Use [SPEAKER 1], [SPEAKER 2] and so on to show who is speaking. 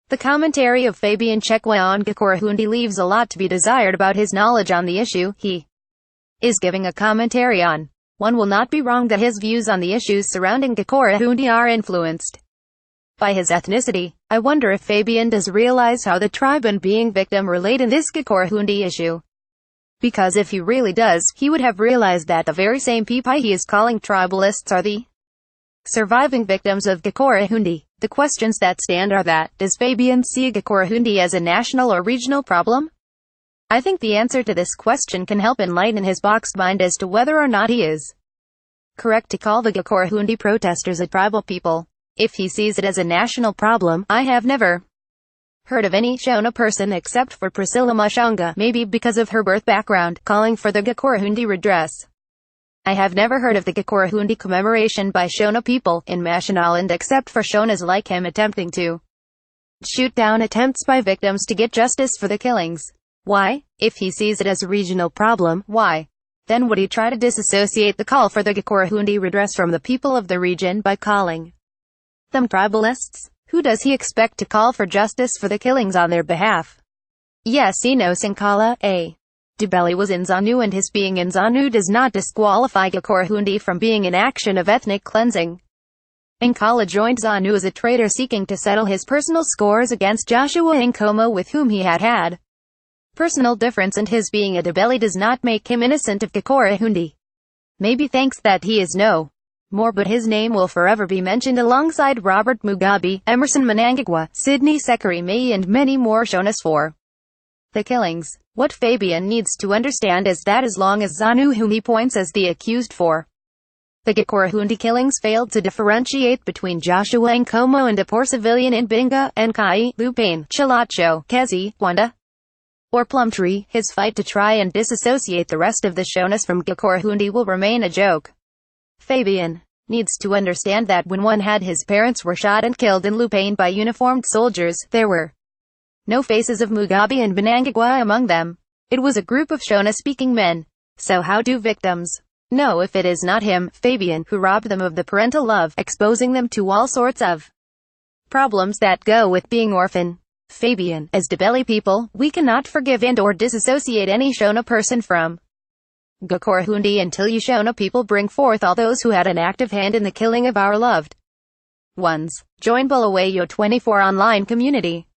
[SPEAKER 1] The commentary of Fabian Chekwa on Gukurahundi leaves a lot to be desired about his knowledge on the issue he is giving a commentary on. One will not be wrong that his views on the issues surrounding Gukurahundi are influenced by his ethnicity. I wonder if Fabian does realize how the tribe and being victim relate in this Gukurahundi issue. Because if he really does, he would have realized that the very same people he is calling tribalists are the surviving victims of Gukurahundi. The questions that stand are that, does Fabian see Gukurahundi as a national or regional problem? I think the answer to this question can help enlighten his boxed mind as to whether or not he is correct to call the Gukurahundi protesters a tribal people. If he sees it as a national problem, I have never heard of any Shona person except for Priscilla Mashanga, maybe because of her birth background, calling for the Gukurahundi redress. I have never heard of the Gukurahundi commemoration by Shona people in Mashonaland except for Shonas like him attempting to shoot down attempts by victims to get justice for the killings. Why? If he sees it as a regional problem, why then would he try to disassociate the call for the Gukurahundi redress from the people of the region by calling them tribalists? Who does he expect to call for justice for the killings on their behalf? Yes, Eno Sankala, A. Dubeli was in ZANU, and his being in ZANU does not disqualify Gukurahundi from being in action of ethnic cleansing. Nkala joined ZANU as a traitor seeking to settle his personal scores against Joshua Nkomo, with whom he had personal difference, and his being a Dubeli does not make him innocent of Gukurahundi. Maybe thinks that he is no more, but his name will forever be mentioned alongside Robert Mugabe, Emerson Mnangagwa, Sidney Sekari Mai and many more Shonas for the killings. What Fabian needs to understand is that as long as ZANU, whom he points as the accused for the Gukurahundi killings, failed to differentiate between Joshua Nkomo and a poor civilian in Binga, Nkai, Lupane, Chilacho, Kezi, Wanda, or Plumtree, his fight to try and disassociate the rest of the Shonas from Gukurahundi will remain a joke. Fabian needs to understand that when one had his parents were shot and killed in Lupane by uniformed soldiers, there were no faces of Mugabe and Mnangagwa among them. It was a group of Shona-speaking men. So how do victims know if it is not him, Fabian, who robbed them of the parental love, exposing them to all sorts of problems that go with being orphan? Fabian, as Dubeli people, we cannot forgive and or disassociate any Shona person from Gukurahundi until you Shona people bring forth all those who had an active hand in the killing of our loved ones. Join Bulawayo 24 online community.